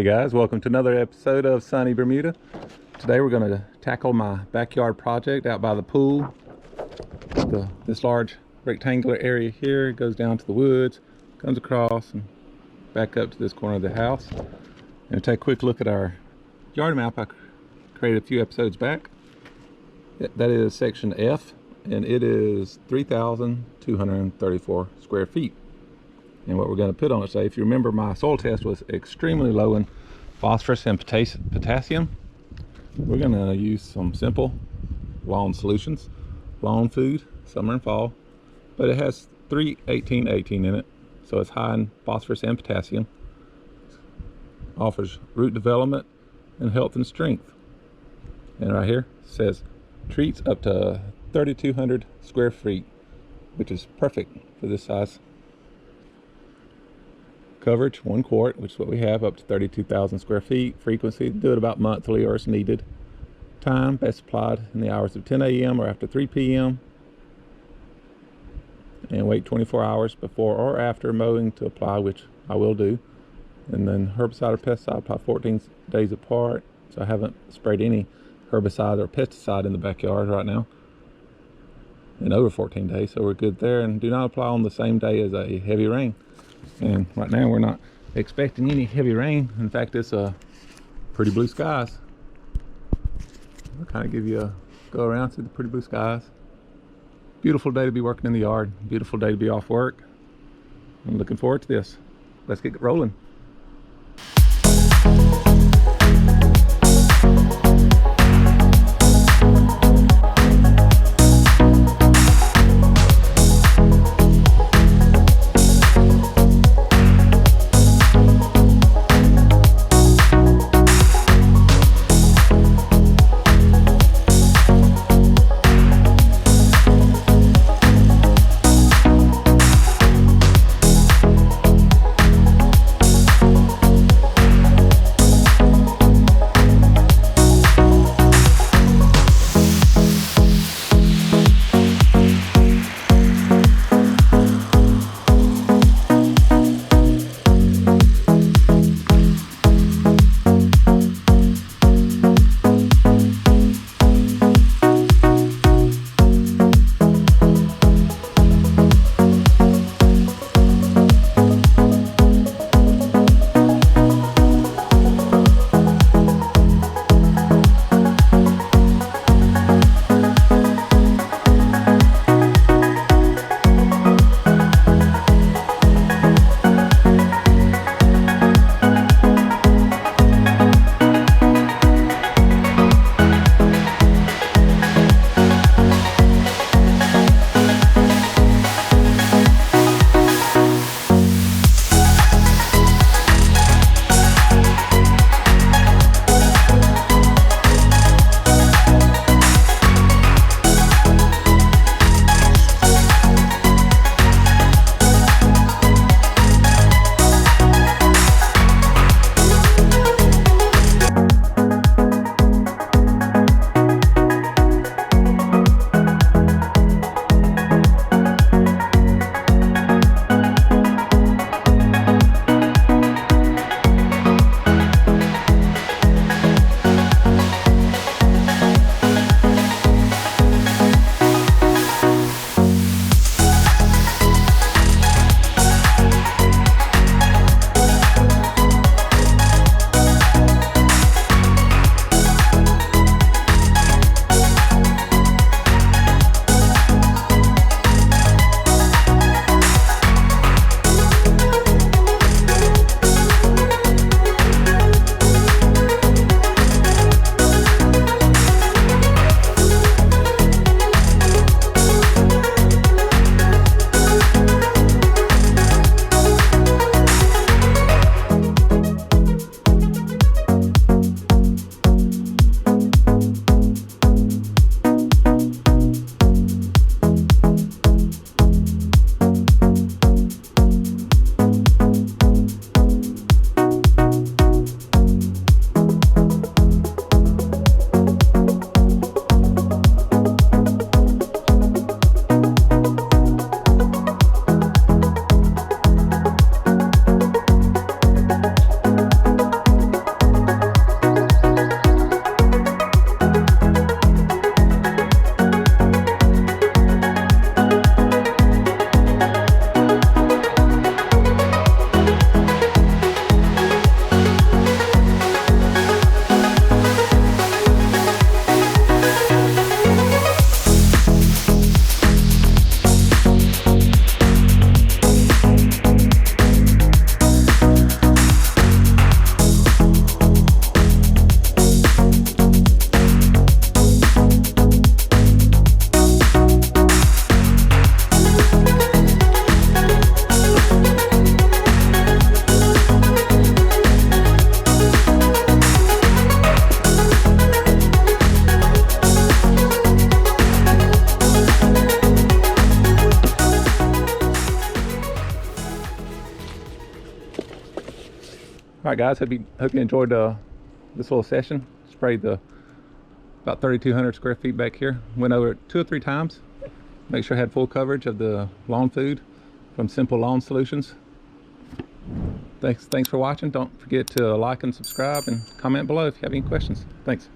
Hey guys, welcome to another episode of sunny Bermuda. Today we're going to tackle my backyard project out by the pool. This large rectangular area here goes down to the woods, comes across and back up to this corner of the house. And take a quick look at our yard map I created a few episodes back. That is section F, and it is 3,234 square feet. And what we're going to put on it today, if you remember, my soil test was extremely low in phosphorus and potassium. We're going to use some simple lawn solutions, lawn food, summer and fall, but it has 3-18-18 in it, so it's high in phosphorus and potassium. Offers root development and health and strength. And right here it says treats up to 3,200 square feet, which is perfect for this size. Coverage 1 quart, which is what we have, up to 32,000 square feet. Frequency, do it about monthly or as needed. Time, best applied in the hours of 10 a.m. or after 3 p.m. And wait 24 hours before or after mowing to apply, which I will do. And then herbicide or pesticide apply 14 days apart. So I haven't sprayed any herbicide or pesticide in the backyard right now in over 14 days, so we're good there. And do not apply on the same day as a heavy rain. And right now we're not expecting any heavy rain. In fact, it's pretty blue skies. I'll kind of give you a go around, see the pretty blue skies. Beautiful day to be working in the yard. Beautiful day to be off work. I'm looking forward to this. Let's get rolling. right, guys, hope you enjoyed this little session. Sprayed the about 3,200 square feet back here. Went over it 2 or 3 times. Make sure I had full coverage of the lawn food from Simple Lawn Solutions. Thanks for watching. Don't forget to like and subscribe and comment below if you have any questions. Thanks.